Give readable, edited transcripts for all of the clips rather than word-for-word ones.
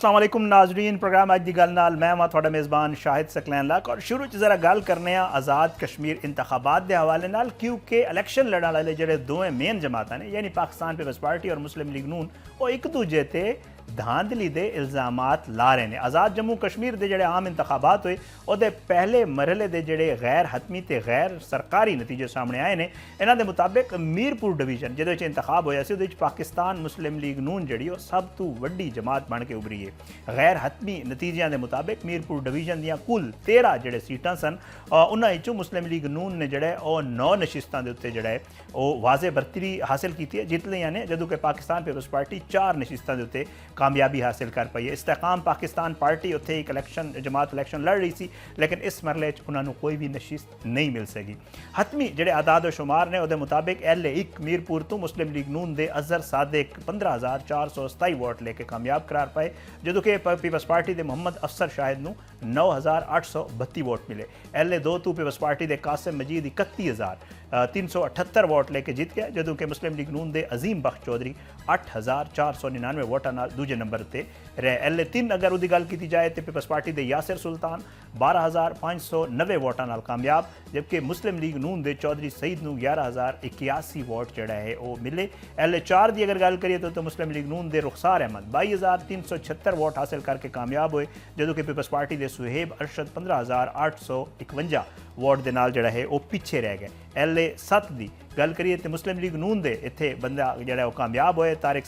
अस्सलाम वालेकुम नाजरीन, प्रोग्राम अज दी गल नाल मैं हाँ थोड़ा मेज़बान शाहिद सकलैन लाक। और शुरू च जरा गल करने आज़ाद कश्मीर इंतखाबात के हवाले नाल, क्योंकि इलैक्शन लड़न वाले जेह्ड़े दोवें मेन जमातां ने यानी पाकिस्तान पीपल्स पार्टी और मुस्लिम लीग नून वो एक दूजे ते धांधली दे इल्ज़ामात ला रहे हैं। आज़ाद जम्मू कश्मीर के जेह्ड़े आम इंतखाबात होए उहदे पहले मरहले के जेह्ड़े गैर हतमी ते गैर सरकारी नतीजे सामने आए ने। इन्हां दे मुताबिक मीरपुर डिवीजन जिहदे च इंतखाब होया सी उहदे च पाकिस्तान मुस्लिम लीग नून जिहड़ी ओह सब तो वड्डी जमात बन के उभरी है। गैर हतमी नतीजियां के मुताबिक मीरपुर डिवीजन दियां कुल 13 जेह्ड़े सीटां सन, उन्हां विचों मुस्लिम लीग नून ने जेह्ड़ा ओह 9 नशिस्तां दे उत्ते जेह्ड़ा है ओह वाज़े बरतरी हासिल की है, जित लियां ने, जदों कि पाकिस्तान पीपल्स पार्टी 4 नशिस्तां दे उत्ते कामयाबी हासिल कर पाई है। इस्तेकाम पाकिस्तान पार्टी उत्थे एक जमात इलैक्शन लड़ रही सी, लेकिन इस मरले उन्होंने कोई भी नशिस्त नहीं मिल सकी। हतमी जेह्ड़े आदाद शुमार ने उहदे मुताबिक LA1 मीरपुर तो मुस्लिम लीग नून दे अजहर सादिक 15,427 वोट लेके कामयाब करार पाए, जदों कि पीपल्स पार्टी के मोहम्मद अफसर शाहिद नूं 9,832 वोट मिले। LA2 तो पीपल्स पार्टी के कासिम मजीद 31,378 वोट लेके जीत गया, जदों कि मुस्लिम लीग नून के अजीम बख्श चौधरी 8,499 वोटां नाल दूजे नंबर पर रहे। LA3 अगर उहदी गल की जाए तो पीपल्स पार्टी के यासिर सुल्तान 12,590 वोटां नाल कामयाब, जबकि मुस्लिम लीग नून के चौधरी सईद नूं 11,081 वोट जोड़ा है वो मिले। LA4 की अगर गल करिए तो मुस्लिम लीग नून के रुखसार अहमद 22,376 वोट हासिल करके कामयाब हुए, जदों कि पीपल्स पार्टी के सुहेब अरशद 15,851 वोट के नाल जोड़ा है वो पीछे रह गए। LA7 की गल करिए तो मुस्लिम लीग नून के इत्थे बंदा जोड़ा कामयाब होए, तारिक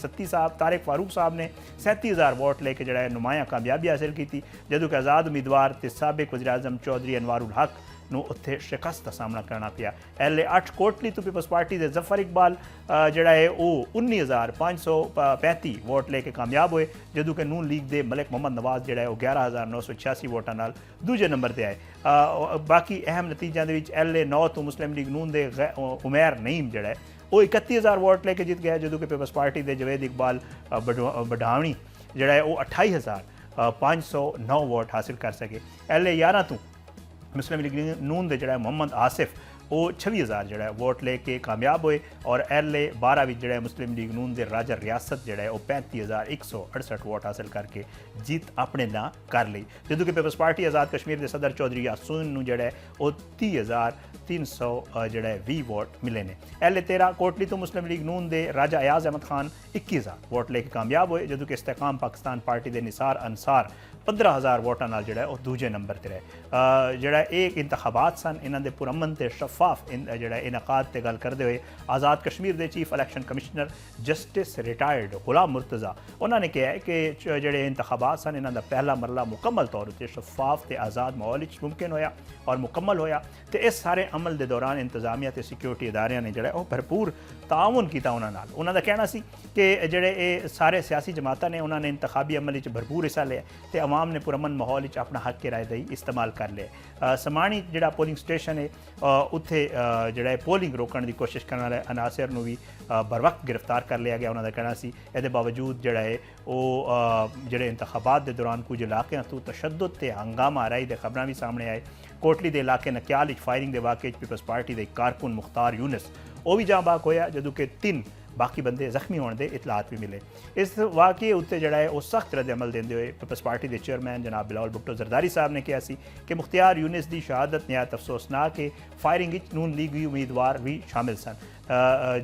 फारूक साहब ने 37,000 वोट लेके जोड़ा नुमाया कामयाबी हासिल की, जदों कि आज़ाद उम्मीदवार ते साबिक वज़ीर आज़म चौधरी अनवारुल हक नूं उत्थे शिकस्त का सामना करना पिया। LA8 कोटली तो पीपल्स पार्टी के जफर इकबाल जोड़ा है वो 19,535 वोट लेके कामयाब हुए, जदों कि नून लीग के मलिक मोहम्मद नवाज जोड़ा है वो 11,986 वोटां नाल दूजे नंबर पर आए। बाकी अहम नतीजों के LA9 तो मुस्लिम लीग नून के उमैर नईम जोड़ा है वो 31,000 वोट लेके जीत गया, जदों कि पीपल्स पार्टी के जवेद इकबाल बढ़ावनी जोड़ा है वो 28,509 वोट हासिल कर सके। LA11 तो मुस्लिम लीग नून के जोड़ा मोहम्मद आसिफ वो 26,000 जोड़ा वोट लेके कामयाब हुए, और LA12 भी जोड़ा मुस्लिम लीग नून के राजा रियासत जोड़ा वो 35,168 वोट हासिल करके जीत अपने ना कर ली, जदों कि पीपल्स पार्टी आज़ाद कश्मीर के सदर चौधरी यासून नूं जोड़ा वो 30,320 वोट मिले ने। LA13 कोटली तो मुस्लिम लीग नून के राजा अयाज अहमद खान 21,000 वोट लेके कामयाब हुए, जदों कि इस्तेकाम पाकिस्तान पार्टी के निसार अंसार 15,000 वोटां नाल जोड़ा वो दूजे नंबर पर रहे। जोड़ा एक इंतखाबात सन, इन्हां दे पुरअमन ते शफाफ जोड़ा इनकाद ते गल करते हुए आज़ाद कश्मीर के chief election commissioner justice retired Ghulam Murtaza उन्होंने कहा है कि जोड़े इंतखाबात सन इन्हां दा पहला मरला मुकम्मल तौर पर शफाफ ते आज़ाद माहौल मुमकिन होया और मुकम्मल होया। तो इस सारे अमल के दौरान इंतजामिया ते सिक्योरिटी इदारियां ने जोड़ा वो भरपूर ताउन किया उन्हां नाल। उन्हां दा कहना सी कि जोड़े ये सारे सियासी जमातां ने उन्होंने इंतखाबी अमल च भरपूर हिस्सा लिया ते अवाम ने पुरअमन माहौल अपना हक के रायदही इस्तेमाल कर लिया। समाणी जोड़ा पोलिंग स्टेशन है उत्थे जोड़ा पोलिंग रोकने की कोशिश करने वाले अनासर नूं भी बर वक्त गिरफ्तार कर लिया गया। उन्होंने कहना सी इहदे बावजूद जोड़ा है वो जोड़े इंतखाबात के दौरान कुछ इलाकों तो तशद्दुद ते हंगामा राई दे खबरां भी सामने आए। कोटली के इलाके नक्याल फायरिंग के वाक़े पीपल्स पार्टी के कारकुन मुख्तार यूनिस वो भी जाँ बाक होया, जदों कि 3 बाकी बंदे जख्मी होने के इतलात भी मिले। इस वाक़े उत्ते जोड़ा है वो सख्त रद्द अमल देंदे हुए पीपल्स पार्टी के चेयरमैन जनाब बिलावल भुट्टो जरदारी साहब ने कहा सी कि मुख्तार यूनिस की शहादत नहायत अफसोसनाक है। फायरिंग नून लीगी उम्मीदवार भी शामिल सन।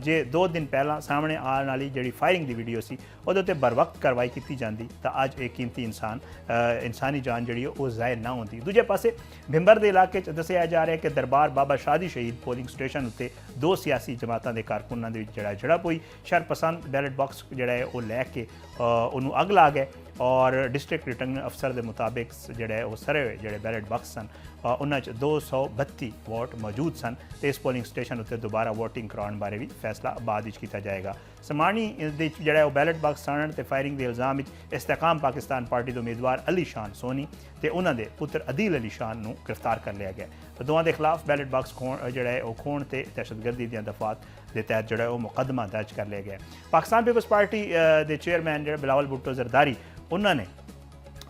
जे 2 दिन पहला सामने आने वाली जी फायरिंग की वीडियो सी उहदे उत्ते बर वक्त कार्रवाई की जाती तो अज एक कीमती इंसानी जान जी वो ज़ाहिर ना होती। दूजे पासे भिंबर के इलाके दसिया जा रहा है कि दरबार बाबा शादी शहीद पोलिंग स्टेशन उत्ते 2 सियासी जमातों के कारकुनां दे विच झड़प हुई। शरपसंद बैलेट बॉक्स जोड़ा है वो लैके उन्होंने अग ला गए, और डिस्ट्रिक्ट रिटर्निंग अफसर के मुताबिक जोड़ा वो सरे जोड़े बैलेट बॉक्स सन उन्होंने 232 वोट मौजूद सन। तो इस पोलिंग स्टेशन उत्ते दोबारा वोटिंग कराने बारे भी फैसला बाद विच कीता जाएगा। समाणी जोड़ा वो बैलेट बॉक्स साड़न ते फायरिंग के इल्ज़ाम इस्तेकाम पाकिस्तान पार्टी के उम्मीदवार अली शान सोनी ते उन्होंने पुत्र अदील अली शान नूं गिरफ्तार कर लिया गया। तो दोवां के खिलाफ बैलेट बॉक्स जोड़ा है वो खोण ते दहशतगर्दी दी दफात के तहत जोड़ा वो मुकदमा दर्ज कर लिया गया। पाकिस्तान पीपल्स पार्टी के चेयरमैन जो बिलावल भुट्टो जरदारी उन्होंने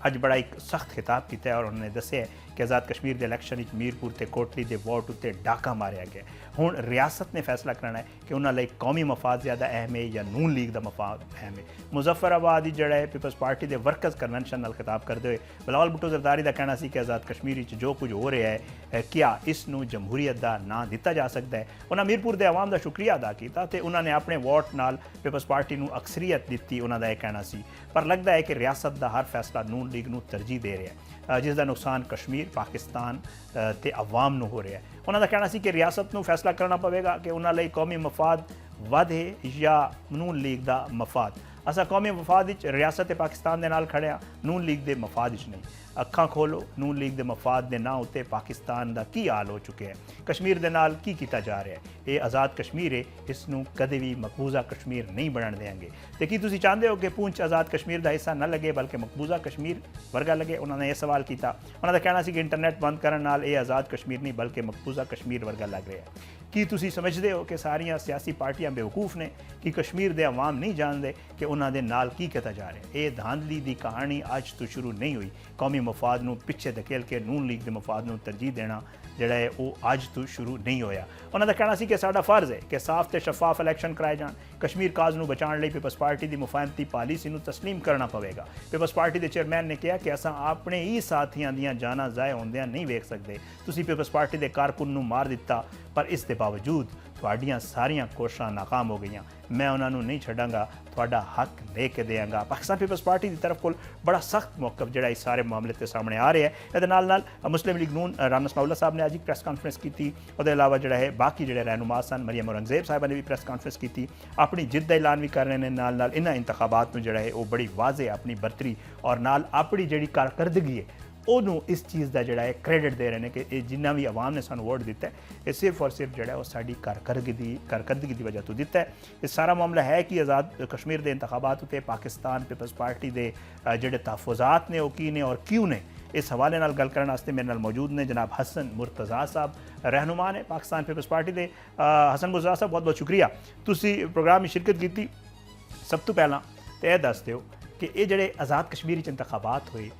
अज बड़ा एक सख्त खिताब किया और उन्होंने दसिया कि आज़ाद कश्मीर के इलैक्शन मीरपुर ते कोटली के वोट उत्ते डाका मारिया गया। हुण रियासत ने फैसला करना है कि उन्होंने कौमी मफाद ज़्यादा अहम है या नून लीग का मफाद अहम है। मुजफ्फराबाद जड़ा है पीपल्स पार्टी के वर्कर्स कन्वेंशन नाल खिताब करते हुए बिलावल भुट्टो जरदारी का कहना सी कि आज़ाद कश्मीर जो कुछ हो रहा है क्या इसनूं जमहूरीयत का नां दिता जा सकता है। उन्होंने मीरपुर के आवाम का शुक्रिया अदा किया तो उन्होंने अपने वोट नाल पीपल्स पार्टी नूं अक्सरीयत दी। उन्होंने यह कहना सी पर लगता है कि रियासत का हर फैसला नून लीग नूं तरजीह दे रहा है जिसका नुकसान कश्मीर पाकिस्तान ते अवाम नूं हो रहा है। उन्होंने कहना सी कि रियासत नूं फैसला करना पवेगा कि उन्होंने कौमी मफाद वध है या नून लीग का मफाद। असा कौमी मफाद रियासत पाकिस्तान के नाल खड़े हाँ, नून लीग के मफाद नहीं। अखां खोलो नून लीग के मफाद के नां उत्ते पाकिस्तान का की हाल हो चुके हैं, कश्मीर के नाल की किया जा रहा है। ये आज़ाद कश्मीर है, इसनूं कदे भी मकबूजा कश्मीर नहीं बनन देंगे। तो की तुसीं चाहते हो कि पुंछ आज़ाद कश्मीर का हिस्सा न लगे बल्कि मकबूजा कश्मीर वर्गा लगे। उन्होंने यह सवाल किया। उन्होंने कहना सी कि इंटरनेट बंद करने नाल ये आज़ाद कश्मीर नहीं बल्कि मकबूजा कश्मीर वर्गा लग रहा है। की तुसीं समझते हो कि सारिया सियासी पार्टियां बेवकूफ़ ने कि कश्मीर के अवाम नहीं जानते कि उन्होंने नाल की किया जा रहा है। ये धांधली की कहानी अज तो शुरू नहीं हुई। कौमी मफाद नूं पिछे धकेल के नून लीग के मफाद नूं तरजीह देना जिहड़ा है वो अज तो शुरू नहीं होया। उन्होंने कहना सी कि साडा फर्ज है कि साफ ते शफाफ इलैक्शन कराए जान। कश्मीर काज नूं बचाने लई पीपल्स पार्टी की मुफाहमती पॉलिसी नूं तस्लीम करना पवेगा। पीपल्स पार्टी के चेयरमैन ने कहा कि असां अपने ही साथियों दीयां जानां ज़ाय होंदियां नहीं वेख सकते। तुसीं पीपल्स पार्टी के कारकुन नूं मार दिता पर इस दे बावजूद तुहाड़ियां सारियां कोशिशां नाकाम हो गई। मैं उन्होंने नहीं छड्डांगा, तुहाडा हक लेके देंगा। पाकिस्तान पीपल्स पार्टी की तरफ को बड़ा सख्त मौकफ जिहड़ा इस सारे मामले के सामने आ रहा है। ये नाल मुस्लिम लीग नून राना स्माउल्ला साहब ने आज एक प्रेस कॉन्फ्रेंस की थी। उसके अलावा जिहड़ा है बाकी जिहड़े रहनुमा सन मरियम औरंगजेब साहिबा ने भी प्रेस कॉन्फ्रेंस की थी, अपनी जिद का ऐलान भी कर रहे हैं। नाल इन्हां इंतखाबात में जिहड़ा है वो बड़ी वाजे अपनी बरतरी और नाल अपनी जिहड़ी कारकर्दगी है ਉਹਨੂੰ इस चीज़ का जोड़ा है क्रेडिट दे रहे हैं कि जिन्ना भी आवाम ने सानू वोट दिता है ये सिर्फ और सिर्फ जोड़ा है वो साड़ी कारकर्दगी की वजह तो दिता है। ये सारा मामला है कि आज़ाद कश्मीर के इंतखाबात उत्ते पाकिस्तान पीपल्स पार्टी के जोड़े तहफ़ुज़ात ने वो की ने और क्यों ने। इस हवाले नाल गल करने वास्ते मेरे नाल मौजूद ने जनाब हसन मुर्तज़ा साहब, रहनुमा ने पाकिस्तान पीपल्स पार्टी के। हसन मुर्तज़ा साहब बहुत बहुत शुक्रिया तुसी प्रोग्राम में शिरकत की। सब तो पहला तो यह दस दो कि ये जोड़े आज़ाद कश्मीर इंतखाबात हुए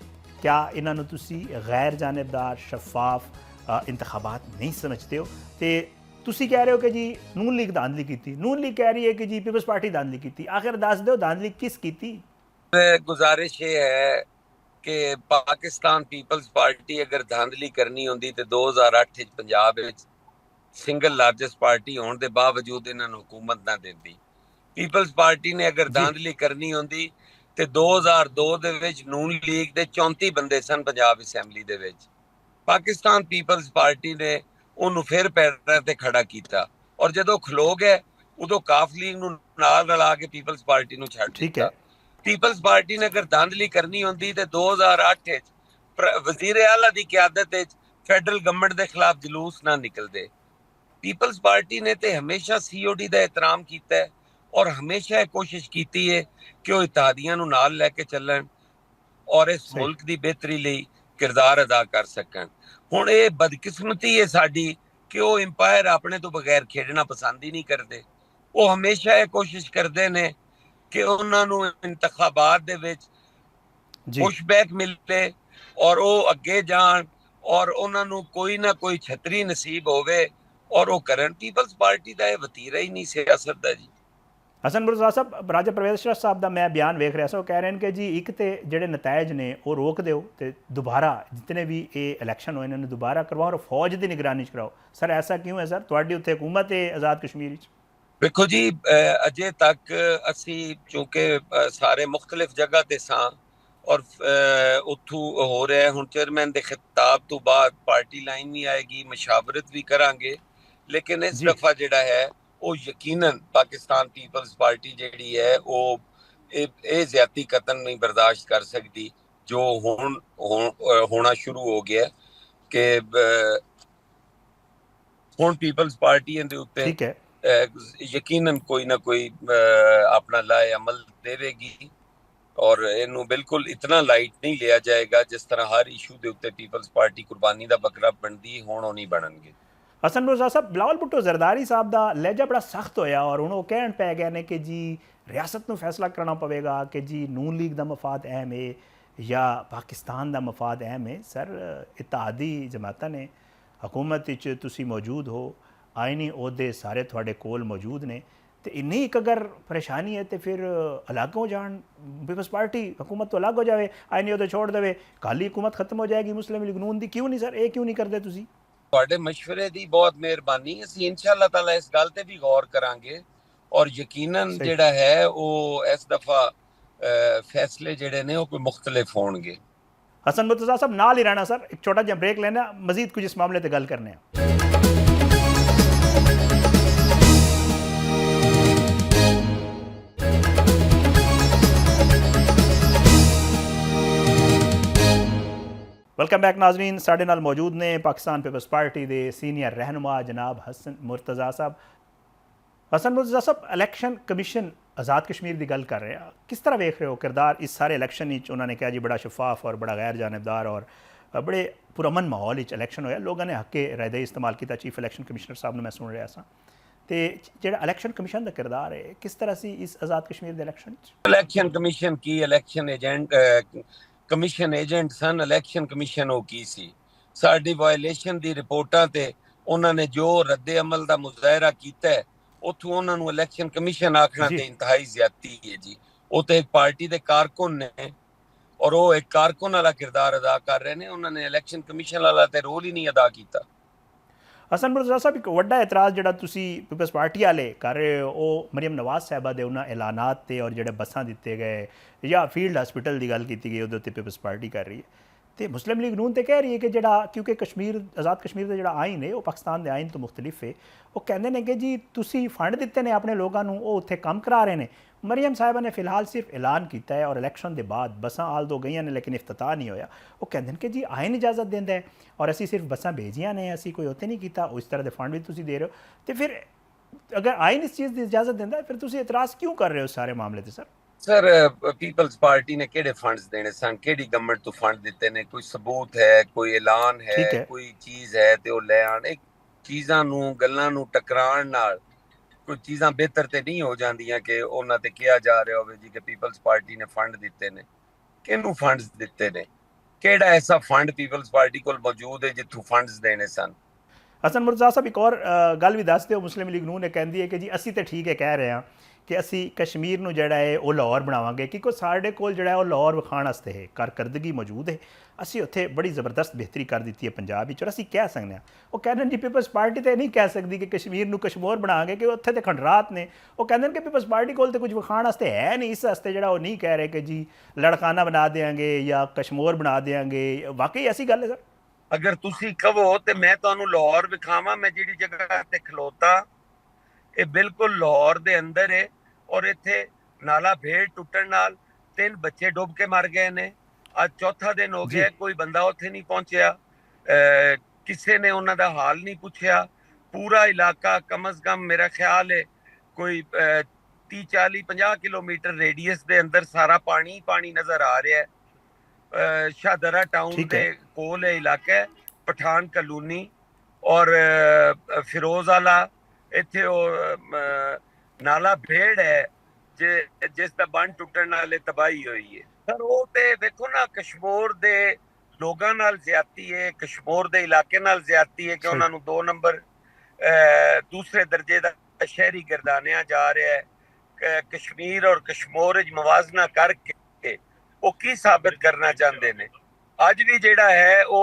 क्या इन्होंने तुसी गैर जानबदार शफाफ इंतखाबात नहीं समझते हो। तो तुसी कह रहे हो कि जी नून लीग धांधली की, नून लीग कह रही है कि जी पीपल्स पार्टी धांधली की। आखिर दस दो धांधली किस की। गुजारिश ये है कि पाकिस्तान पीपल्स पार्टी अगर धांधली करनी होंदी तो 2008 पंजाब सिंगल लार्जेस्ट पार्टी होने के बावजूद इन्होंने हुकूमत ना देती। पीपल्स पार्टी ने अगर धांधली करनी होंदी ਤੇ 2002 ਦੇ ਵਿੱਚ ਨੂਨ ਲੀਗ ਦੇ 34 ਬੰਦੇ ਸਨ ਪੰਜਾਬ ਅਸੈਂਬਲੀ ਦੇ ਵਿੱਚ। ਪਾਕਿਸਤਾਨ ਪੀਪਲਸ ਪਾਰਟੀ ਨੇ ਉਹਨੂੰ ਫਿਰ ਪੈਰਾਂ ਤੇ ਖੜਾ ਕੀਤਾ ਔਰ ਜਦੋਂ ਖਲੋ ਗਏ ਉਦੋਂ ਕਾਫ ਲੀਗ ਨੂੰ ਨਾਲ ਰਲਾ ਕੇ ਪੀਪਲਸ ਪਾਰਟੀ ਨੂੰ ਛੱਡ ਦਿੱਤਾ। ਪੀਪਲਸ ਪਾਰਟੀ ਨੇ ਅਗਰ धांधली ਕਰਨੀ ਹੁੰਦੀ ਤੇ 2008 ਵਿੱਚ ਵਜ਼ੀਰ ਆਲਾ ਦੀ ਕਿਆਦਤ ਵਿੱਚ ਫੈਡਰਲ ਗਵਰਨਮੈਂਟ ਦੇ ਖਿਲਾਫ ਜਲੂਸ ਨਾ ਨਿਕਲਦੇ। ਪੀਪਲਸ ਪਾਰਟੀ ਨੇ ਤੇ ਹਮੇਸ਼ਾ ਸੀਓਡੀ ਦਾ ਇਤਰਾਮ ਕੀਤਾ ਹੈ और हमेशा कोशिश की है कि वह इत्तेहादियां नूं नाल लैके चलन और इस मुल्क की बेहतरी लई किरदार अदा कर सकन। हुण ये बदकिस्मती है साडी कि वह इंपायर अपने तो बगैर खेडना पसंद ही नहीं करते। वो हमेशा ये कोशिश करते ने कि उन्हां नूं इंतखाबात दे विच पुशबैक मिले और वो अगे जाण और उन्हां नूं कोई ना कोई छतरी नसीब होवे और वो करन। पीपल्स पार्टी का यह वतीरा ही नहीं सियासत दा जी। हसन मुर्तज़ा साहब राजा परवेज़ अशरफ साहब का मैं बयान वेख रहा सो कह रहे हैं कि जी एक तो जोड़े नतैज ने वो रोक दो तो दोबारा जितने भी ये इलैक्शन होए इन्होंने दोबारा करवाओ और फौज की निगरानी कराओ। सर ऐसा क्यों है सर तुहाडी उत्थे हुकूमत है आज़ाद कश्मीर? देखो जी अजे तक असी चूँकि सारे मुख्तलिफ जगह ते सां और उत्थू हो रहा है। हुण चेयरमैन के खिताब तो बाद पार्टी लाइन नहीं आएगी, मशावरत भी करांगे, लेकिन इस दफा जिहड़ा है वो यकीनन पाकिस्तान पीपल्स पार्टी जिहड़ी है वो ये ज्यादती कतन नहीं बर्दाश्त कर सकती जो होना शुरू हो गया कि हुण पीपल्स पार्टी दे उत्ते यकीनन कोई ना कोई अपना लाए अमल देवेगी और इनू बिल्कुल इतना लाइट नहीं लिया जाएगा जिस तरह हर इशू के उत्ते पीपल्स पार्टी कुर्बानी का बकरा बनती हुण नहीं बननगे। हसन मुर्तज़ा साहब बिलावल भुट्टो जरदारी साहब का लहजा बड़ा सख्त होया और उन्होंने कहन पै गए ने कि जी रियासत को फैसला करना पवेगा कि जी नून लीग का मफाद अहम है या पाकिस्तान का मफाद अहम है सर? इत्तेहादी जमातां ने हुकूमत विच तुसी मौजूद हो, आइनी अहुदे सारे थोड़े कोल मौजूद ने, तो इन्नी एक अगर परेशानी है तो फिर अलग हो जान, पीपल्स पार्टी हुकूमत तो अलग हो जाए, आइनी अहुदे छोड़ देवे, काली हुकूमत खत्म हो जाएगी मुस्लिम लीग नून दी। क्यों नहीं सर, ये क्यों नहीं करते तुसी? ਤੁਹਾਡੇ ਮਸ਼ਵਰੇ ਦੀ ਬਹੁਤ ਮਿਹਰਬਾਨੀ। ਅਸੀਂ ਇਨਸ਼ਾਅੱਲਾ ਤਾਲਾ ਇਸ ਗੱਲ ਤੇ ਵੀ ਗੌਰ ਕਰਾਂਗੇ ਔਰ ਯਕੀਨਨ ਜਿਹੜਾ ਹੈ ਉਹ ਇਸ ਦਫਾ ਫੈਸਲੇ ਜਿਹੜੇ ਨੇ ਉਹ ਕੋਈ ਮੁxtਲਿਫ ਹੋਣਗੇ। हसन मुर्तज़ा साहब नाल ही रहना सर, एक छोटा जिहा ब्रेक लेना, मजीद कुछ इस मामले ते गल करने हैं। वेलकम बैक नाजरीन, साढ़े नाल मौजूद ने पाकिस्तान पीपल्स पार्टी के सीनियर रहनुमा जनाब हसन मुर्तज़ा साहब। हसन मुर्तज़ा साहब, इलैक्शन कमीशन आज़ाद कश्मीर की गल कर रहे हैं, किस तरह वेख रहे हो किरदार इस सारे इलैक्शन? उन्होंने कहा जी बड़ा शफाफ और बड़ा गैर जानबदार और बड़े पुरअमन माहौल इलैक्शन होया, लोगों ने हक रायदे इस्तेमाल किया। चीफ इलैक्शन कमिश्नर साहब ने मैं सुन रहा सा, तो जो इलैक्शन कमीशन का किरदार है किस तरह से इस आज़ाद कश्मीर के इलैक्शन? इलैक्शन कमीशन की इलैक्शन एजेंट ਕਮਿਸ਼ਨ ਏਜੰਟ ਸਨ। ਇਲੈਕਸ਼ਨ ਕਮਿਸ਼ਨ ਉਹ ਕੀ ਸੀ? ਸਾਡੀ ਵਾਇਲੇਸ਼ਨ ਦੀ ਰਿਪੋਰਟਾਂ ਤੇ ਉਹਨਾਂ ਨੇ ਜੋ ਰੱਦੇ ਅਮਲ ਦਾ ਮੁਜ਼ਾਹਰਾ ਕੀਤਾ ਉੱਥੋਂ ਉਹਨਾਂ ਨੂੰ ਇਲੈਕਸ਼ਨ ਕਮਿਸ਼ਨ ਆਖਣਾ ਤੇ ਇੰਤਹਾਈ ਜ਼ਿਆਦਤੀ ਹੈ ਜੀ। ਉਹ ਤੇ ਇੱਕ ਪਾਰਟੀ ਦੇ ਕਾਰਕੁਨ ਨੇ ਔਰ ਉਹ ਇੱਕ ਕਾਰਕੁਨ ਵਾਲਾ ਕਿਰਦਾਰ ਅਦਾ ਕਰ ਰਹੇ ਨੇ। ਉਹਨਾਂ ਨੇ ਇਲੈਕਸ਼ਨ ਕਮਿਸ਼ਨ ਵਾਲਾ ਤੇ ਰੋਲ ਹੀ ਨਹੀਂ ਅਦਾ ਕੀਤਾ। हसन मुर्तज़ा साहब, एक वड्डा एतराज़ जिहड़ा तुसी पीपल्स पार्टी वाले कर रहे हो वो मरियम नवाज साहिबा दे उन्हां ऐलानात ते और जिहड़े बसां दित्ते गए या फील्ड हस्पिटल की गल की गई उहदे उत्ते पीपल्स पार्टी कर रही है। तो मुस्लिम लीग नून तो कह रही है कि जिहड़ा क्योंकि कश्मीर आज़ाद कश्मीर का जिहड़ा आइन है वो पाकिस्तान के आइन तो मुख्तलिफ है, वो कहते हैं कि जी तुसी फंड दिते ने अपने लोगों को, वो उत्थे काम करा रहे हैं। मरियम साहिबा ने फिलहाल सिर्फ ऐलान किया है और इलैक्शन के बाद बसां आल दो गई ने लेकिन इफ्तिताह नहीं होया। वो कहते हैं कि जी आइन इजाजत देंदा है और असी सिर्फ बसां भेजियां ने, असी कोई उत्थे नहीं किया, इस तरह के फंड भी तुसी दे रहे हो। तो फिर अगर आइन इस चीज़ की इजाजत देंदा है फिर तुसी एतराज़ क्यों कर रहे हो सारे मामले से? सर पीपल्स पार्टी ने किहड़े फंड्स देने सन, किहड़ी गवर्नमेंट तो फंड दिते ने? कोई सबूत है, कोई ऐलान है, कोई चीज़ है तो वो ले आने। चीज़ां नूं गल्लां नूं टकराण नाल कोई चीज़ां बेहतर तो नहीं हो जांदियां कि उन्हां ते किया जा रहा होवे जी कि पीपल्स पार्टी ने फंड दिते ने। किहनूं फंड्स दिते ने? किहड़ा ऐसा फंड पीपल्स पार्टी कोल मौजूद है जिथों फंड्स देने सन? हसन मुर्तज़ा साहब, एक और गल भी दस दो, मुस्लिम लीग नून कहती है कि जी असी तो ठीक है कह रहे हैं कि असी कश्मीर नूं जिहड़ा है वो लाहौर बनावांगे क्योंकि साढ़े कोल जिहड़ा है वो लाहौर विखाण वास्ते है कारकरदगी मौजूद है। असी उत्थे बड़ी ज़बरदस्त बेहतरी कर दी है पंजाब विच और असी कह सकते हैं। वो कहते हैं जी पीपल्स पार्टी तो नहीं कह सकती कि कश्मीर नूं कश्मोर बनावांगे कि उत्थे तो खंडरात ने। वो कहते हैं कि पीपल्स पार्टी कोल तो कुछ विखाण वास्ते है नहीं, इस वास्ते जिहड़ा वो नहीं कह रहे कि जी लड़काना बना देंगे या कश्मोर बना देंगे। वाकई ऐसी गल है सर? अगर तुसी कहो तो मैं तुहानू लाहौर विखावां। मैं जिहड़ी जगह ते खलोता ये बिल्कुल लाहौर दे अंदर है और इत्थे नाला भेड़ टुटण नाल 3 बच्चे डुब के मर गए ने। आज चौथा दिन हो गया, कोई बंदा उत्थे नहीं पहुंचया, किसी ने उन्हां दा हाल नहीं पूछया। पूरा इलाका कम अज कम मेरा ख्याल है कोई 30 40 50 किलोमीटर रेडियस दे अंदर सारा पानी पानी नजर आ रहा है। शाहदरा टाउन के कोल इलाका है, पठान कलोनी और फिरोज आला इत्थे नाला भेड़ है जिस दा बंद टुटण नाल तबाही हुई है। सर वो ते देखो ना, कश्मीर दे लोगां नाल ज्यादती है, कश्मीर दे इलाके नाल ज्यादती है कि उन्हां नूं 2 नंबर दूसरे दर्जे दा शहरी गर्दानिया जा रहा है। कश्मीर और कश्मीर विच मवाजना करके वो की साबित करना चाहते ने? अज भी जिहड़ा है वो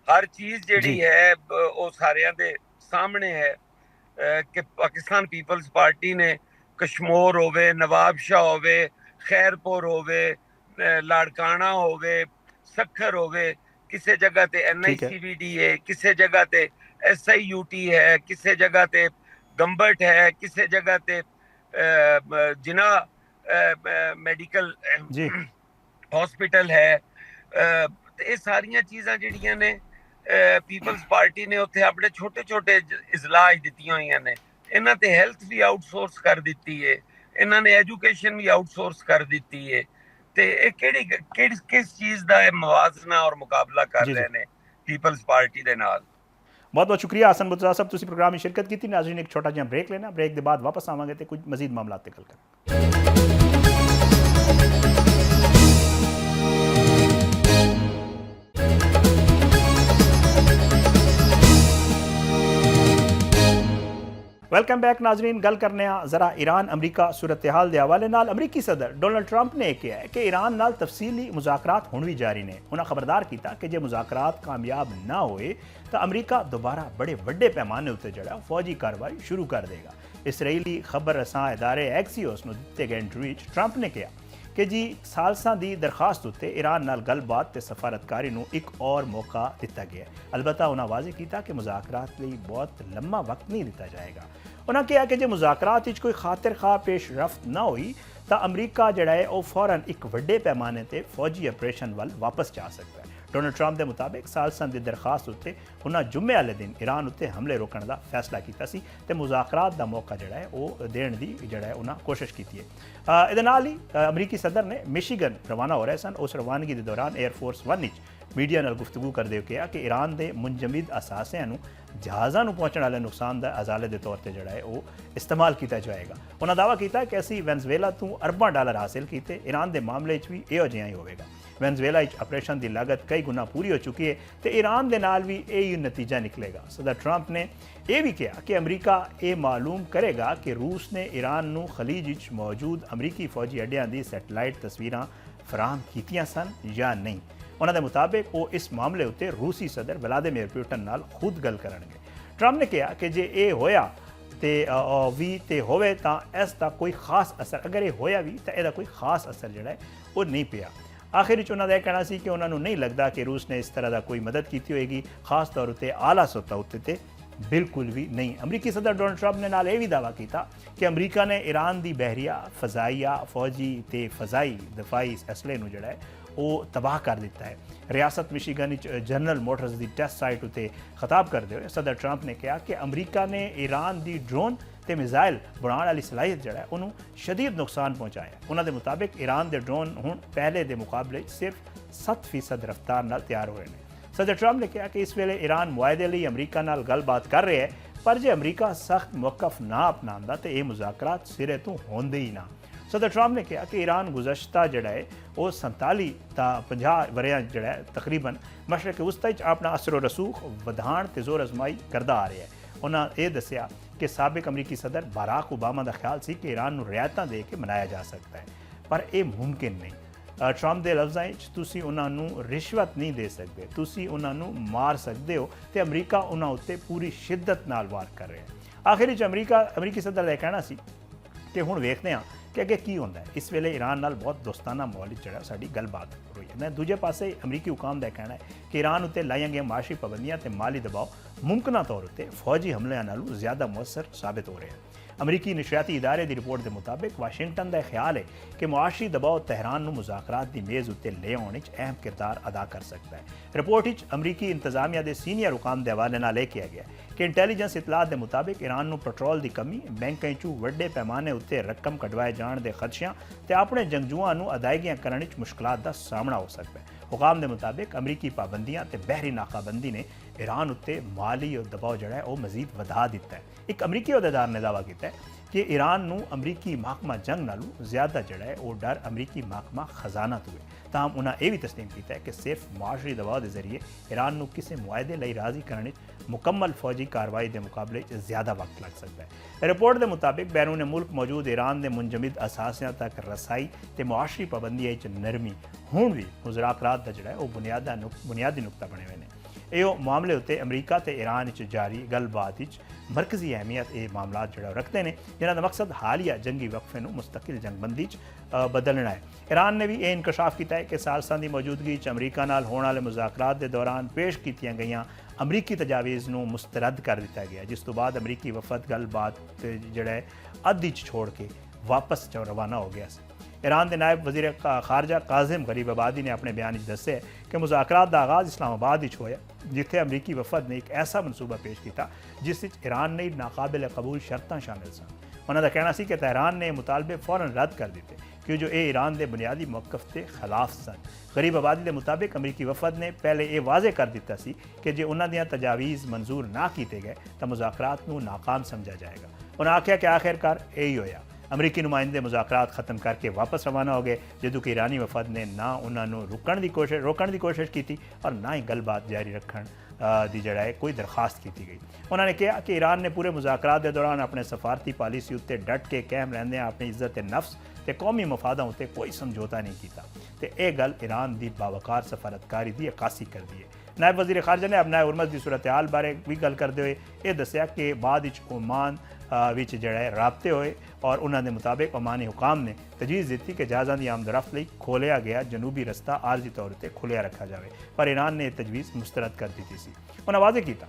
हर चीज जिहड़ी है वो सारियां दे सामने है कि पाकिस्तान पीपल्स पार्टी ने कश्मीर होवे, नवाब शाह होवे, खैरपुर होवे, लाड़काना होवे, सखर होवे, किसी जगह ते NICVD है, किसी जगह ते SIUT है, किसी जगह ते गंबट है, किसी जगह ते जिना मेडिकल हॉस्पिटल है। ये सारियां चीज़ां जिहड़ियां ने पीपल्स पार्टी ने उत्थे अपने छोटे छोटे इजलाज दित्तियां होईयां ने। इन्हां ते हेल्थ भी आउटसोर्स कर दित्ती है, इन्हां ने एजुकेशन भी आउटसोर्स कर दित्ती है। ते किस चीज़ दा मवाजना और मुकाबला कर रहे ने पीपल्स पार्टी दे नाल? बहुत बहुत शुक्रिया हसन मुर्तज़ा साहब, तुसी प्रोग्राम में शिरकत की। नाज़रीन एक छोटा जिहा ब्रेक लेना, ब्रेक के बाद वापस आवांगे तो कुछ मजीद मामलात ते गल करांगे। वेलकम बैक नाजरीन। गल करने जरा ईरान अमरीका सूरत हाल के हवाले नाल अमरीकी सदर डोनाल्ड ट्रंप ने कहा है कि ईरान नाल तफसीली मुज़ाकरात हुण भी जारी ने। उन्हें खबरदार किया कि जो मुज़ाकरात कामयाब ना होए तो अमरीका दोबारा बड़े वड्डे पैमाने उत्ते जड़ा फौजी कार्रवाई शुरू कर देगा। इसराइली खबर रसां इदारे एक्सियोस नूं दिते गए इंटरव्यू च ट्रंप ने कहा कि जी सालसां दी दरखास्त उत्ते ईरान नाल गलबात ते सफारतकारी नूं एक और मौका दिता गया। अलबत्ता उन्हें वाज़ेह किया कि मुज़ाकरात लई बहुत लंबा वक्त नहीं दिता जाएगा। उन्हें कहा कि जो मुज़ाकरात विच कोई खातिर खा पेशरफ्त ना हुई तो अमरीका जड़ा है वह फौरन एक वड्डे पैमाने ते फौजी ऑपरेशन वाल वापस जा सकता है। डोनाल्ड ट्रंप के मुताबिक सालसां दी दरखास्त उत्ते उन्हें जुम्मे वाले दिन ईरान उत्ते हमले रोकने का फैसला किया सी ते मुज़ाकरात का मौका जड़ा है वह देने की जड़ा है उन्हें कोशिश की है। इहदे नाल ही अमरीकी सदर ने मिशिगन रवाना हो रहे सन। उस रवानगी के दौरान एयरफोर्स वन मीडिया नाल गुफ्तगू करते हुए कहा कि ईरान के मुंजमद असासियां नूं जहाज़ां नूं पहुंचने वाले नुकसान का अजाले के तौर पर जड़ा है वो इस्तेमाल किया जाएगा। उन्होंने दावा किया कि असी वेनेजुएला तो अरबां डॉलर हासिल किए। ईरान के मामले भी इहो जिहा ही होगा। वेनेजुएला ऑपरेशन की लागत कई गुना पूरी हो चुकी है तो ईरान के नाल भी यही नतीजा निकलेगा। सदर ट्रंप ने यह भी कहा कि अमरीका ये मालूम करेगा कि रूस ने ईरान नूं खलीज विच मौजूद अमरीकी फौजी अड्डियां की सैटेलाइट तस्वीरां फराहम कीतियां सन या नहीं। उन्होंने मुताबिक वो इस मामले उत्ते रूसी सदर व्लादिमीर पुतिन नाल खुद गल करनगे। ट्रंप ने कहा कि जे ये होया ते होवे तां इसका कोई खास असर, अगर ये होया भी तो यदा कोई खास असर जड़ा है वो नहीं पिया। आखिर विच उन्होंने कहना सी कि उन्होंने नहीं लगता कि रूस ने इस तरह का कोई मदद की होगी, खास तौर पर आला सतह उत्ते बिल्कुल भी नहीं। अमरीकी सदर डोनाल्ड ट्रंप ने नाल यह भी दावा किया कि अमरीका ने ईरान की बहरिया फजाइया फौजी ते फजाई दफाई असले नूं जड़ा है वो तबाह कर दिता है। रियासत मिशिगन जनरल मोटर्स की टेस्ट साइट उत्ते खिताब करते हुए सदर ट्रंप ने कहा कि अमरीका ने ईरान की ड्रोन ते मिसाइल बनाने वाली सलाहियत जड़ा है उन्होंने शदीद नुकसान पहुँचाया। उन्होंने मुताबिक ईरान के ड्रोन हुण पहले के मुकाबले सिर्फ 7% रफ्तार नाल तैयार हुए हैं। सदर ट्रंप ने कहा कि इस वेले ईरान मुआहदे लिए अमरीका नाल गलबात कर रहे हैं, पर जे अमरीका सख्त मौकफ ना अपनांदा तो ये मुज़ाकरात सिरे तो होंदे ही ना। सदर ट्रंप ने कहा कि ईरान गुज़श्ता जड़ा है वो 47 ता 50 वरियां जड़ा है तकरीबन मशरक़ वस्ता अपना असर रसूख वधाण ते जोर आजमाई करता आ रहा है। उन्होंने ये दसिया कि साबिक अमरीकी सदर बराक ओबामा का ख्याल सी कि ईरान नूं रियायतां दे के मनाया जा सकता है, पर यह मुमकिन नहीं। ट्रंप के लफ्ज़ां तुसी उन्होंने रिश्वत नहीं दे सकते, तुसी उन्होंने मार सकते हो तो अमरीका उन्होंने उत्ते पूरी शिद्दत नाल वार कर रहे हैं। आखिर अमरीकी सदर का कहना सी कि हुण वेखते हैं कि अगे की होंदा है। इस वेले ईरान नाल बहुत दोस्ताना माहौल जड़ा साडी गलबात हुई है। दूजे पासे अमरीकी हुकाम का कहना है कि ईरान उत्ते लाइयां गई माशी पाबंदियां ते माली दबाव मुमकिन तौर पर फौजी हमलियां नालों ज़्यादा मुअसर साबित हो रहे हैं। अमरीकी नशरियाती इदारे की रिपोर्ट के मुताबिक वाशिंगटन का ख्याल है कि मुआशी दबाव तहरान नूं मुज़ाकरात की मेज़ उत्ते ले आने अहम किरदार अदा कर सकता है। रिपोर्ट अमरीकी इंतजामिया के सीनियर हुकाम के हवाले नाल यह किया गया कि इंटैलीजेंस इतलात के मुताबिक ईरान नूं पेट्रोल की कमी, बैंकों चों वड्डे पैमाने उत्ते रकम कढवाए जाने के खदशियां ते अपने जंगजुआं नूं अदायगियां करने मुश्किलात का सामना हो सकता है। हुकाम के मुताबिक अमरीकी पाबंदियां ते बहरी नाकाबंदी ने ईरान उत्ते माली और दबाव जड़ा है वह मजीद वधा दिता है। एक अमरीकी अहदेदार ने दावा किया है कि ईरान नूं अमरीकी महकमा जंग नालों ज़्यादा जड़ा है वह डर अमरीकी महकमा खजाना तो है। ताहम उन्हें यह भी तस्लीम किया है कि सिर्फ माशरी दबाव के जरिए ईरान नूं किसी मुआहदे लई राज़ी करने मुकम्मल फौजी कार्रवाई के मुकाबले ज़्यादा वक्त लग सकता है। रिपोर्ट के मुताबिक बैरून मुल्क मौजूद ईरान के मुंजमद असासियां तक रसाई तो मुआशरी पाबंदियां नरमी हुण भी मुज़ाकरात का जड़ा है वह बुनियादी नुकता बने हुए हैं। यो मामले उत्ते अमरीका ते ईरान जारी गलबात मरकजी अहमियत ये मामला जड़ा रखते हैं, जिन्हों का मकसद हालिया जंगी वक्फे नूं मुस्तकिल जंगबंदी बदलना है। ईरान ने भी यह इंकशाफ किया है कि सालसां की मौजूदगी अमरीका नाल होने वाले मुज़ाकरात के दौरान पेश की गई अमरीकी तजावीज़ नूं मुस्तरद कर दिया गया, जिस तो बाद अमरीकी वफद गलबात जड़ा है अद्धी छोड़ के वापस रवाना हो गया। ईरान के नायब वज़ीर खारजा काजिम गरीबाबादी ने अपने बयान दस्सिया कि मुज़ाकरात का आगाज़ इस्लामाबाद होया, जिथे अमरीकी वफद ने एक ऐसा मनसूबा पेश किया जिस ईरान ने नाकाबिल कबूल शर्तां शामिल सन। उन्होंने कहना सी कि तेहरान ने मुतालबे फौरन रद्द कर दिते कि जो ये ईरान के बुनियादी मौकफ के खिलाफ सन। गरीबाबादी के मुताबिक अमरीकी वफद ने पहले ये वाजे कर दिता सी कि जो उन्होंने तजावीज़ मंजूर ना किए गए तो मुज़ाकरात नूं नाकाम समझा जाएगा। उन्हें आख्या कि आखिरकार यही होया। ਅਮਰੀਕੀ ਨੁਮਾਇੰਦੇ ਮੁਜ਼ਾਕਰਾਤ ਖਤਮ ਕਰਕੇ ਵਾਪਸ ਰਵਾਨਾ ਹੋ ਗਏ, ਜਦੋਂ ਕਿ ਈਰਾਨੀ ਵਫਦ ਨੇ ਨਾ ਉਹਨਾਂ ਨੂੰ ਰੋਕਣ ਦੀ ਕੋਸ਼ਿਸ਼ ਕੀਤੀ ਔਰ ਨਾ ਹੀ ਗੱਲਬਾਤ ਜਾਰੀ ਰੱਖਣ ਦੀ ਜਿਹੜਾ ਹੈ ਕੋਈ ਦਰਖਾਸਤ ਕੀਤੀ ਗਈ। ਉਹਨਾਂ ਨੇ ਕਿਹਾ ਕਿ ਈਰਾਨ ਨੇ ਪੂਰੇ ਮੁਜ਼ਾਕਰਾਤ ਦੇ ਦੌਰਾਨ ਆਪਣੇ ਸਫਾਰਤੀ ਪਾਲਿਸੀ ਉੱਤੇ ਡਟ ਕੇ ਕਾਇਮ ਰਹਿੰਦਿਆਂ ਆਪਣੀ ਇੱਜ਼ਤ ਨਫਸ ਤੇ ਕੌਮੀ ਮਫਾਦਾਂ ਉੱਤੇ ਕੋਈ ਸਮਝੌਤਾ ਨਹੀਂ ਕੀਤਾ ਤੇ ਇਹ ਗੱਲ ਈਰਾਨ ਦੀ ਬਾਵਕਾਰ ਸਫਾਰਤਕਾਰੀ ਦੀ ਅਕਾਸੀ ਕਰਦੀ ਹੈ। ਨਾਇਬ ਵਜ਼ੀਰ ਖਾਰਜਾ ਨੇ ਅਬਨਾਏ ਹੁਰਮਜ਼ ਦੀ ਸੂਰਤ ਹਾਲ ਬਾਰੇ ਵੀ ਗੱਲ ਕਰਦੇ ਹੋਏ ਇਹ ਦੱਸਿਆ ਕਿ ਬਾਅਦ ਵਿੱਚ ਓਮਾਨ ਵਿੱਚ ਜਿਹੜਾ ਹੈ ਰਾਬਤੇ ਹੋਏ ਔਰ ਉਹਨਾਂ ਦੇ ਮੁਤਾਬਿਕ ਓਮਾਨੀ ਹੁਕਾਮ ਨੇ ਤਜਵੀਜ਼ ਦਿੱਤੀ ਕਿ ਜਹਾਜ਼ਾਂ ਦੀ ਆਮਦ-ਓ-ਰਫਤ ਲਈ ਖੋਲ੍ਹਿਆ ਗਿਆ ਜਨੂਬੀ ਰਸਤਾ ਆਰਜ਼ੀ ਤੌਰ ਉੱਤੇ ਖੁੱਲ੍ਹਿਆ ਰੱਖਿਆ ਜਾਵੇ, ਪਰ ਈਰਾਨ ਨੇ ਇਹ ਤਜਵੀਜ਼ ਮੁਸਤਰਦ ਕਰ ਦਿੱਤੀ ਸੀ। ਉਹਨਾਂ ਵਾਜ਼ਿਹ ਕੀਤਾ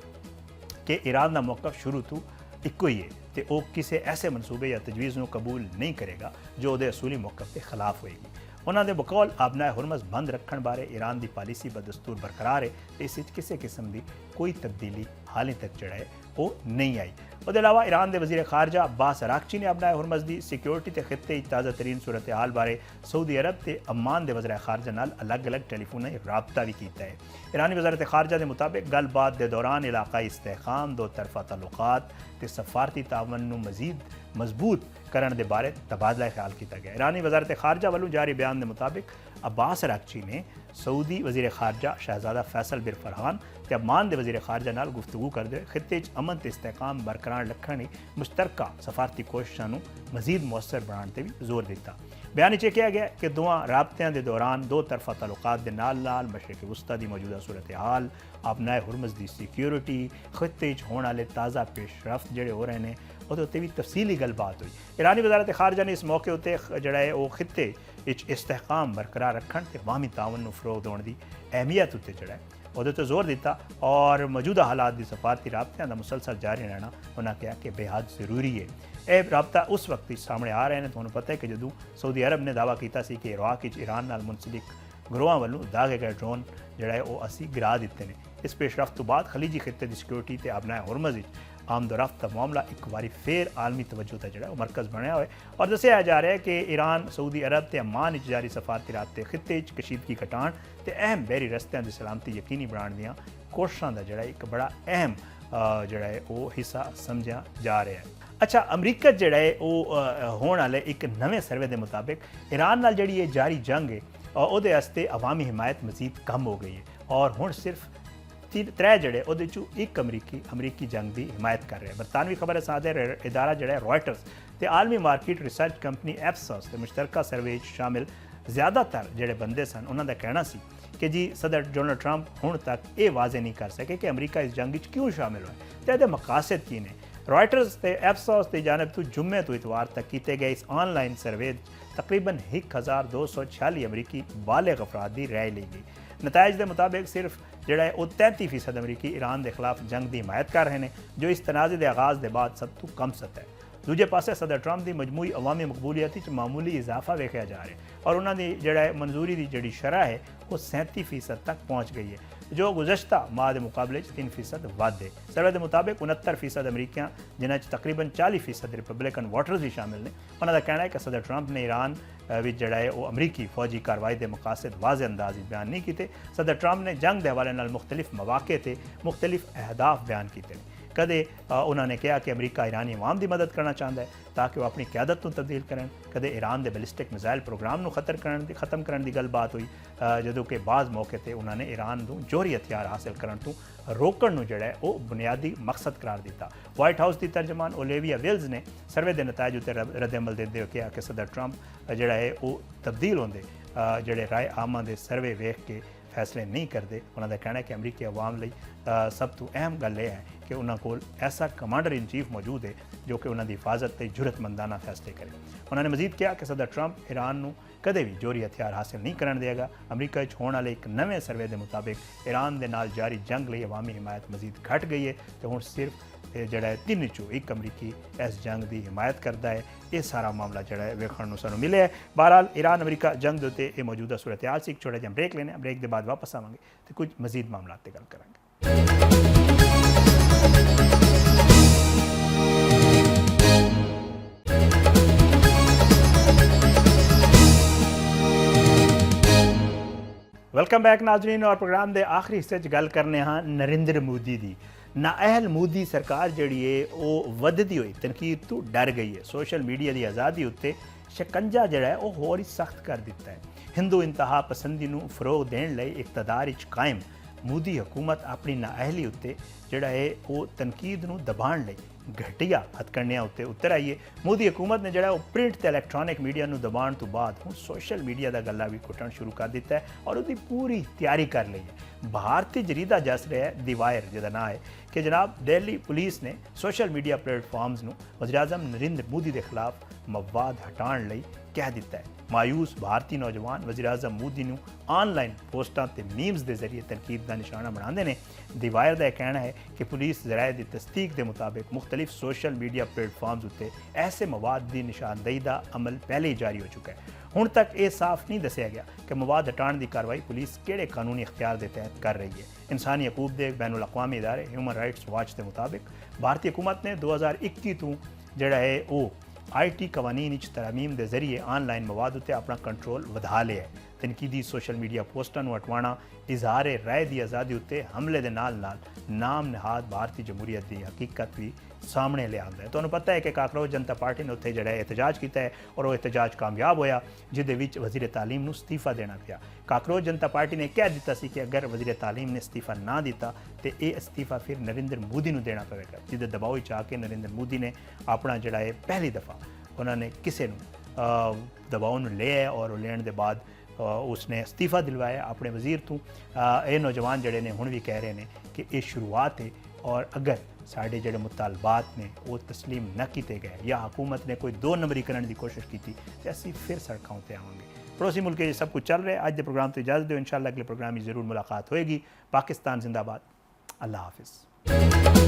ਕਿ ਈਰਾਨ ਦਾ ਮੌਕਫ ਸ਼ੁਰੂ ਤੋਂ ਇੱਕੋ ਹੀ ਹੈ ਤੇ ਉਹ ਕਿਸੇ ਐਸੇ ਮਨਸੂਬੇ ਜਾਂ ਤਜਵੀਜ਼ ਨੂੰ ਕਬੂਲ ਨਹੀਂ ਕਰੇਗਾ ਜੋ ਉਹਦੇ ਅਸੂਲੀ ਮੌਕਫ ਦੇ ਖਿਲਾਫ ਹੋਏਗੀ। ਉਹਨਾਂ ਦੇ ਬਕੌਲ ਅਬਨਾਏ ਹੁਰਮਜ਼ ਬੰਦ ਰੱਖਣ ਬਾਰੇ ਈਰਾਨ ਦੀ ਪਾਲਿਸੀ ਬਦਸਤੂਰ ਬਰਕਰਾਰ ਹੈ ਤੇ ਇਸ ਵਿੱਚ ਕਿਸੇ ਕਿਸਮ ਦੀ ਕੋਈ ਤਬਦੀਲੀ ਹਾਲੇ ਤੱਕ ਜਿਹੜਾ ਹੈ ਉਹ ਨਹੀਂ ਆਈ। ਉਹਦੇ ਇਲਾਵਾ ਈਰਾਨ ਦੇ ਵਜ਼ੀਰ ਖਾਰਜਾ ਅब्बास अरागची ਨੇ ਅਬਨਾਏ ਹੁਰਮਜ਼ ਦੀ ਸਿਕਿਉਰਿਟੀ ਤੇ ਖਿੱਤੇ ਵਿੱਚ ਤਾਜ਼ਾ ਤਰੀਨ ਸੂਰਤ ਹਾਲ ਬਾਰੇ ਸਾਊਦੀ ਅਰਬ ਤੇ ਅਮਾਨ ਦੇ ਵਜ਼ੀਰ ਖਾਰਜਾ ਨਾਲ ਅਲੱਗ-ਅਲੱਗ ਟੈਲੀਫੋਨੀ ਰਾਬਤਾ ਵੀ ਕੀਤਾ ਹੈ। ਈਰਾਨੀ ਵਜ਼ਾਰਤ ਖਾਰਜਾ ਦੇ ਮੁਤਾਬਿਕ ਗੱਲਬਾਤ ਦੇ ਦੌਰਾਨ ਇਲਾਕਾਈ ਇਸਤਹਿਕਾਮ, ਦੋ ਤਰਫਾ ਤਾਲੁਕਾਤ ਤੇ ਸਫਾਰਤੀ ਤਾਵਨ ਨੂੰ ਮਜ਼ੀਦ ਮਜ਼ਬੂਤ ਕਰਨ ਦੇ ਬਾਰੇ ਤਬਾਦਲਾ ਖਿਆਲ ਕੀਤਾ ਗਿਆ। ਈਰਾਨੀ ਵਜ਼ਾਰਤ ਖਾਰਜਾ ਵੱਲੋਂ ਜਾਰੀ ਬਿਆਨ ਦੇ ਮੁਤਾਬਿਕ अब्बास अरागची ਨੇ ਸਾਊਦੀ ਵਜ਼ੀਰ ਖਾਰਜਾ ਸ਼ਹਿਜ਼ਾਦਾ ਫੈਸਲ ਬਿਨ ਫਰਹਾਨ ਤੇ ਅਮਾਨ ਦੇ ਵਜ਼ੀਰ ਖਾਰਜਾ ਨਾਲ ਗੁਫ਼ਤਗੂ ਕਰਦੇ ਹੋਏ ਖਿੱਤੇ 'ਚ ਅਮਨ ਤੇ ਇਸਤਹਿਕਾਮ ਬਰਕਰਾਰ ਰੱਖਣ ਲਈ ਮੁਸ਼ਤਰਕਾ ਸਫਾਰਤੀ ਕੋਸ਼ਿਸ਼ਾਂ ਨੂੰ ਮਜ਼ੀਦ ਮੌਸਰ ਬਣਾਉਣ ਤੇ ਵੀ ਜ਼ੋਰ ਦਿੱਤਾ। ਬਿਆਨ ਵਿੱਚ ਕਿਹਾ ਗਿਆ ਕਿ ਦੋਵਾਂ ਰਾਬਤਿਆਂ ਦੇ ਦੌਰਾਨ ਦੋ ਤਰਫਾ ਤਾਲੁਕਾਤ ਦੇ ਨਾਲ ਮਸ਼ਰਕ ਵਸਤਾ ਦੀ ਮੌਜੂਦਾ ਸੂਰਤ ਹਾਲ, ਅਬਨਾਏ ਹੁਰਮਜ਼ ਦੀ ਸਿਕਿਉਰਿਟੀ, ਖਿੱਤੇ 'ਚ ਹੋਣ ਵਾਲੇ ਤਾਜ਼ਾ ਪੇਸ਼ਰਫਤ ਜਿਹੜੇ ਹੋ ਰਹੇ ਨੇ ਉਹਦੇ ਉੱਤੇ ਵੀ ਤਫਸੀਲੀ ਗੱਲਬਾਤ ਹੋਈ। ਈਰਾਨੀ ਵਜ਼ਾਰਤ ਖਾਰਜਾ ਨੇ ਇਸ ਮੌਕੇ ਉੱਤੇ ਜਿਹੜਾ ਹੈ ਉਹ ਖਿੱਤੇ ਵਿੱਚ ਇਸਤਹਿਕਾਮ ਬਰਕਰਾਰ ਰੱਖਣ ਤੇ ਬਾਹਮੀ ਤਾਵਨ ਨੂੰ ਫਰੋਗ ਦੇਣ ਦੀ ਅਹਿਮੀਅਤ ਉੱਤੇ ਜਿਹੜਾ ਹੈ ਉਹਦੇ ਤੇ ਜ਼ੋਰ ਦਿੱਤਾ ਔਰ ਮੌਜੂਦਾ ਹਾਲਾਤ ਦੀ ਸਫਾਰਤੀ ਰਾਬਤਿਆਂ ਦਾ ਮੁਸਲਸਲ ਜਾਰੀ ਰਹਿਣਾ ਉਹਨਾਂ ਕਿਹਾ ਕਿ ਬੇਹੱਦ ਜ਼ਰੂਰੀ ਹੈ। ਇਹ ਰਾਬਤਾ ਉਸ ਵਕਤ ਹੀ ਸਾਹਮਣੇ ਆ ਰਹੇ ਨੇ, ਤੁਹਾਨੂੰ ਪਤਾ ਹੈ ਕਿ ਜਦੋਂ ਸਾਊਦੀ ਅਰਬ ਨੇ ਦਾਅਵਾ ਕੀਤਾ ਸੀ ਕਿ ਇਰਾਕ ਵਿੱਚ ਈਰਾਨ ਨਾਲ ਮੁਨਸਲਿਕ ਗਰੋਹਾਂ ਵੱਲੋਂ ਦਾਗੇ ਗਏ ਡਰੋਨ ਜਿਹੜਾ ਹੈ ਉਹ ਅਸੀਂ ਗਿਰਾ ਦਿੱਤੇ ਨੇ। ਇਸ ਪੇਸ਼ਰਫਤ ਤੋਂ ਬਾਅਦ ਖਲੀਜੀ ਖਿੱਤੇ ਦੀ ਸਿਕਿਉਰਿਟੀ ਤੇ ਅਬਨਾਏ ਹੁਰਮਜ਼ ਵਿੱਚ ਆਮਦ-ਓ-ਰਫਤ ਦਾ ਮਾਮਲਾ ਇੱਕ ਵਾਰੀ ਫੇਰ ਆਲਮੀ ਤਵੱਜੋ ਦਾ ਜਿਹੜਾ ਉਹ ਮਰਕਜ਼ ਬਣਿਆ ਹੋਇਆ ਔਰ ਦੱਸਿਆ ਜਾ ਰਿਹਾ ਹੈ ਕਿ ਈਰਾਨ ਸਾਊਦੀ ਅਰਬ ਤੇ ਅਮਾਨ ਵਿੱਚ ਜਾਰੀ ਸਫਾਰਤੀ ਰਾਬਤੇ ਖਿੱਤੇ 'ਚ ਕਸ਼ੀਦਗੀ ਘਟਾਉਣ ਤੇ ਅਹਿਮ ਬਹਿਰੀ ਰਸਤਿਆਂ ਦੀ ਸਲਾਮਤੀ ਯਕੀਨੀ ਬਣਾਉਣ ਦੀਆਂ ਕੋਸ਼ਿਸ਼ਾਂ ਦਾ ਜਿਹੜਾ ਇੱਕ ਬੜਾ ਅਹਿਮ ਜਿਹੜਾ ਹੈ ਉਹ ਹਿੱਸਾ ਸਮਝਿਆ ਜਾ ਰਿਹਾ ਹੈ। ਅੱਛਾ, ਅਮਰੀਕਾ ਜਿਹੜਾ ਹੈ ਉਹ ਹੋਣ ਵਾਲੇ ਇੱਕ ਨਵੇਂ ਸਰਵੇ ਦੇ ਮੁਤਾਬਿਕ ਈਰਾਨ ਨਾਲ ਜਿਹੜੀ ਇਹ ਜਾਰੀ ਜੰਗ ਹੈ ਉਹਦੇ ਵਾਸਤੇ ਅਵਾਮੀ ਹਮਾਇਤ ਮਜ਼ੀਦ ਕਮ ਹੋ ਗਈ ਹੈ ਔਰ ਹੁਣ ਸਿਰਫ त्रै ਜਿਹੜੇ ਉਹਦੇ 'ਚੋਂ ਇੱਕ ਅਮਰੀਕੀ ਜੰਗ ਦੀ ਹਿਮਾਇਤ ਕਰ ਰਿਹਾ। ਬਰਤਾਨਵੀ ਖਬਰ ਸਾਦੇ ਇਦਾਰਾ ਜਿਹੜਾ ਰॉयटर्स ਤੇ ਆਲਮੀ ਮਾਰਕੀਟ ਰਿਸਰਚ ਕੰਪਨੀ ਐਪਸੋਸ ਦੇ ਮੁਸ਼ਤਰਕਾ ਸਰਵੇ 'ਚ ਸ਼ਾਮਿਲ ਜ਼ਿਆਦਾਤਰ ਜਿਹੜੇ ਬੰਦੇ ਸਨ ਉਹਨਾਂ ਦਾ ਕਹਿਣਾ ਸੀ ਕਿ ਜੀ ਸਦਰ ਡੋਨਲਡ ਟਰੰਪ ਹੁਣ ਤੱਕ ਇਹ ਵਾਜ਼ੇ ਨਹੀਂ ਕਰ ਸਕੇ ਕਿ ਅਮਰੀਕਾ ਇਸ ਜੰਗ ਵਿੱਚ ਕਿਉਂ ਸ਼ਾਮਿਲ ਹੋਇਆ ਤੇ ਇਹਦੇ ਮਕਾਸਦ ਕੀ ਨੇ। रॉयटर्स ਤੇ ਐਪਸੋਸ ਦੀ ਜਾਨਬ ਤੋਂ ਜੁਮੇ ਤੋਂ ਇਤਵਾਰ ਤੱਕ ਕੀਤੇ ਗਏ ਇਸ ਆਨਲਾਈਨ ਸਰਵੇ ਤਕਰੀਬਨ 1246 ਅਮਰੀਕੀ ਬਾਲਿਗ ਅਫਰਾਦ ਦੀ ਰਾਏ ਲਈ ਗਈ। ਨਤਾਇਜ ਦੇ ਮੁਤਾबिक ਸਿਰਫ ਜਿਹੜਾ ਹੈ ਉਹ 33% ਅਮਰੀਕੀ ਈਰਾਨ ਦੇ ਖਿਲਾਫ ਜੰਗ ਦੀ ਹਮਾਇਤ ਕਰ ਰਹੇ ਨੇ, ਜੋ ਇਸ ਤਨਾਜ਼ੇ ਦੇ ਆਗਾਜ਼ ਦੇ ਬਾਅਦ ਸਭ ਤੋਂ ਕਮ ਸਤਹ ਹੈ। ਦੂਜੇ ਪਾਸੇ ਸਦਰ ਟਰੰਪ ਦੀ ਮਜਮੂਈ ਅਵਾਮੀ ਮਕਬੂਲੀਅਤ ਵਿੱਚ ਮਾਮੂਲੀ ਇਜ਼ਾਫਾ ਵੇਖਿਆ ਜਾ ਰਿਹਾ ਔਰ ਉਹਨਾਂ ਦੀ ਜਿਹੜਾ ਹੈ ਮਨਜ਼ੂਰੀ ਦੀ ਜਿਹੜੀ ਸ਼ਰਹ ਹੈ ਉਹ 37% ਤੱਕ ਪਹੁੰਚ ਗਈ ਹੈ, ਜੋ ਗੁਜ਼ਸ਼ਤਾ ਮਾਹ ਦੇ ਮੁਕਾਬਲੇ 'ਚ 3% ਵੱਧ ਹੈ। ਸਰਵੇ ਦੇ ਮੁਤਾबिक 69% ਅਮਰੀਕੀਆਂ ਜਿਨ੍ਹਾਂ 'ਚ ਤਕਰੀਬਨ 40% ਰਿਪਬਲਿਕਨ ਵੋਟਰਸ ਵੀ ਸ਼ਾਮਿਲ ਨੇ, ਉਹਨਾਂ ਦਾ ਕਹਿਣਾ ਹੈ ਕਿ ਸਦਰ ਟਰੰਪ ਨੇ ਈਰਾਨ ਵਿੱਚ ਜਿਹੜਾ ਹੈ ਉਹ ਅਮਰੀਕੀ ਫੌਜੀ ਕਾਰਵਾਈ ਦੇ ਮਕਾਸਦ ਵਾਜ਼ੇ ਅੰਦਾਜ਼ ਵਿੱਚ ਬਿਆਨ ਨਹੀਂ ਕੀਤੇ। ਸਦਰ ਟਰੰਪ ਨੇ ਜੰਗ ਦੇ ਹਵਾਲੇ ਨਾਲ ਮੁਖਤਲਿਫ ਮੌਕੇ ਤੇ ਮੁਖਤਲਿਫ ਅਹਦਾਫ ਬਿਆਨ ਕੀਤੇ ਨੇ। ਕਦੇ ਉਹਨਾਂ ਨੇ ਕਿਹਾ ਕਿ ਅਮਰੀਕਾ ਈਰਾਨੀ ਅਵਾਮ ਦੀ ਮਦਦ ਕਰਨਾ ਚਾਹੁੰਦਾ ਹੈ ਤਾਂ ਕਿ ਉਹ ਆਪਣੀ ਕਿਆਦਤ ਨੂੰ ਤਬਦੀਲ ਕਰਨ, ਕਦੇ ਈਰਾਨ ਦੇ ਬੈਲਿਸਟਿਕ ਮਿਜ਼ਾਈਲ ਪ੍ਰੋਗਰਾਮ ਨੂੰ ਖਤਮ ਕਰਨ ਦੀ ਗੱਲਬਾਤ ਹੋਈ, ਜਦੋਂ ਕਿ ਬਾਜ਼ ਮੌਕੇ ਤੇ ਉਹਨਾਂ ਨੇ ਈਰਾਨ ਨੂੰ ਜੋਹਰੀ ਹਥਿਆਰ ਹਾਸਲ ਕਰਨ ਤੋਂ ਰੋਕਣ ਨੂੰ ਜਿਹੜਾ ਹੈ ਉਹ ਬੁਨਿਆਦੀ ਮਕਸਦ ਕਰਾਰ ਦਿੱਤਾ। ਵਾਈਟ ਹਾਊਸ ਦੀ ਤਰਜਮਾਨ ਓਲੇਵੀਆ ਵਿਲਜ਼ ਨੇ ਸਰਵੇ ਦੇ ਨਤਾਇਜ ਉੱਤੇ ਰੱਦ-ਏ-ਅਮਲ ਦਿੰਦੇ ਹੋਏ ਕਿਹਾ ਕਿ ਸਦਰ ਟਰੰਪ ਜਿਹੜਾ ਹੈ ਉਹ ਤਬਦੀਲ ਹੁੰਦੇ ਜਿਹੜੇ ਰਾਏ ਆਮਾਂ ਦੇ ਸਰਵੇ ਵੇਖ ਕੇ ਫੈਸਲੇ ਨਹੀਂ ਕਰਦੇ। ਉਹਨਾਂ ਦਾ ਕਹਿਣਾ ਹੈ ਕਿ ਅਮਰੀਕੀ ਆਵਾਮ ਲਈ ਸਭ ਤੋਂ ਅਹਿਮ ਗੱਲ ਇਹ ਹੈ ਕਿ ਉਹਨਾਂ ਕੋਲ ਐਸਾ ਕਮਾਂਡਰ ਇਨ ਚੀਫ ਮੌਜੂਦ ਹੈ ਜੋ ਕਿ ਉਹਨਾਂ ਦੀ ਹਿਫਾਜ਼ਤ ਤੇ ਜੁਰਤਮੰਦਾਨਾ ਫੈਸਲੇ ਕਰੇ। ਉਹਨਾਂ ਨੇ ਮਜ਼ੀਦ ਕਿਹਾ ਕਿ ਸਦਰ ਟਰੰਪ ਈਰਾਨ ਨੂੰ ਕਦੇ ਵੀ ਜੋਹਰੀ ਹਥਿਆਰ ਹਾਸਲ ਨਹੀਂ ਕਰਨ ਦੇਗਾ। ਅਮਰੀਕਾ ਵਿੱਚ ਹੋਣ ਵਾਲੇ ਇੱਕ ਨਵੇਂ ਸਰਵੇ ਦੇ ਮੁਤਾबिक ਈਰਾਨ ਦੇ ਨਾਲ ਜਾਰੀ ਜੰਗ ਲਈ ਅਵਾਮੀ ਹਿਮਾਇਤ ਮਜ਼ੀਦ ਘਟ ਗਈ ਹੈ ਤੇ ਹੁਣ ਸਿਰਫ ਜਿਹੜਾ ਹੈ 3 ਚੋਂ 1 ਅਮਰੀਕੀ ਇਸ ਜੰਗ ਦੀ ਹਿਮਾਇਤ ਕਰਦਾ ਹੈ। ਇਹ ਸਾਰਾ ਮਾਮਲਾ ਜਿਹੜਾ ਹੈ ਵੇਖਣ ਨੂੰ ਸਾਨੂੰ ਮਿਲਿਆ ਹੈ। ਬਹਰਹਾਲ ਈਰਾਨ ਅਮਰੀਕਾ ਜੰਗ ਦੇ ਉੱਤੇ ਇਹ ਮੌਜੂਦਾ ਸੂਰਤ ਹਾਲ ਸੀ। ਇੱਕ ਛੋਟਾ ਜਿਹਾ ਬ੍ਰੇਕ ਲੈਣੇ, ਬ੍ਰੇਕ ਦੇ ਬਾਅਦ ਵਾਪਸ ਆਵਾਂਗੇ ਤੇ ਕੁਝ ਮਜ਼ੀਦ ਮਾਮਲਾਤ ਤੇ ਗੱਲ ਕਰਾਂਗੇ। ਵੈਲਕਮ ਬੈਕ ਨਾਜ਼ਰੀਨ, और प्रोग्राम के आखिरी हिस्से गल करने हाँ नरेंद्र मोदी की। नाअहल मोदी सरकार जिहड़ी है वो वधदी हुई तनकीद तो डर गई है। सोशल मीडिया की आज़ादी उत्ते शिकंजा जिहड़ा है वो होर ही सख्त कर दिता है। हिंदू इंतहा पसंदी नूं फरोग देण लई इकतदार विच कायम मोदी हुकूमत अपनी नाअहली उत्ते जिहड़ा है वो तनकीद नूं दबाण लई घटिया हथकंडियां उत्ते उतर आई है। मोदी हुकूमत ने जिहड़ा प्रिंट ते इलैक्ट्रॉनिक मीडिया नूं दबाण तो बाद हुण सोशल मीडिया का गला भी घुटण शुरू कर दिता है और उसकी पूरी तैयारी कर ली है। भारतीय जरीदा जस रहा है दी वायर जिहदा नाम है कि जनाब दिल्ली पुलिस ने सोशल मीडिया प्लेटफॉर्म्स नूं वज़ीर-ए-आज़म नरेंद्र मोदी के खिलाफ मवाद हटाण लई कह दिता है। मायूस भारतीय नौजवान वज़ीर-ए-आज़म मोदी नूं ऑनलाइन पोस्टां ते मीम्स के जरिए तनकीद का निशाना बनाते हैं। दी वायर का कहना है कि पुलिस जराए की तस्दीक के मुताबिक मुख्तलिफ सोशल मीडिया प्लेटफॉर्म्स उत्ते ऐसे मवाद की निशानदेही का अमल पहले ही जारी हो चुका है। हुण तक ये साफ नहीं दसिया गया कि मवाद हटाने की कार्रवाई पुलिस किहड़े कानूनी इख्तियार के तहत कर रही है। इंसानी हकूक के बैनुल अक़वामी इदारे ह्यूमन राइट्स वॉच के मुताबिक भारतीय हुकूमत ने 2021 तो जिहड़ा है वो IT कवानीन तरमीम के जरिए ऑनलाइन मवाद उत्ते अपना कंट्रोल वधा लिया है। तनकीदी सोशल मीडिया पोस्टां नूं हटवाना इजहार राय की आज़ादी उत्ते हमले के नाल नाम नहाद भारतीय जमहूरीयत की हकीकत भी सामने लिया है। तुहानूं पता है कि काकरोच जनता पार्टी ने उत्थे जिहड़ा एहतजाज किया है और वो एहतजाज कामयाब होया, जिहदे विच वज़ीर तालीम नूं इस्तीफा देना पिया। काकरोच जनता पार्टी ने कह दिता सी कि अगर वज़ीर तालीम ने इस्तीफा ना दिता तो ये इस्तीफा फिर नरेंद्र मोदी नूं देना पवेगा, जिहदे दबाव विच आके नरेंद्र मोदी ने अपना जिहड़ा है पहली दफ़ा उन्होंने किसी दबाव नूं लिया और लेने के बाद उसने इस्तीफा दिलवाया अपने वज़ीर तो। ये नौजवान जड़े ने हुण भी कह रहे हैं कि ये शुरुआत है और अगर साढ़े जड़े मुतालबात ने वो तस्लीम न किए गए या हुकूमत ने कोई 2 नंबरी करने की कोशिश की तो असीं फिर सड़कों पर आवांगे। पड़ोसी मुल्क ये सब कुछ चल रहा है। अज के प्रोग्राम तो इजाज़त दो, इंशाअल्लाह अगले प्रोग्राम में ज़रूर मुलाकात होएगी। पाकिस्तान जिंदाबाद। अल्लाह हाफिज़।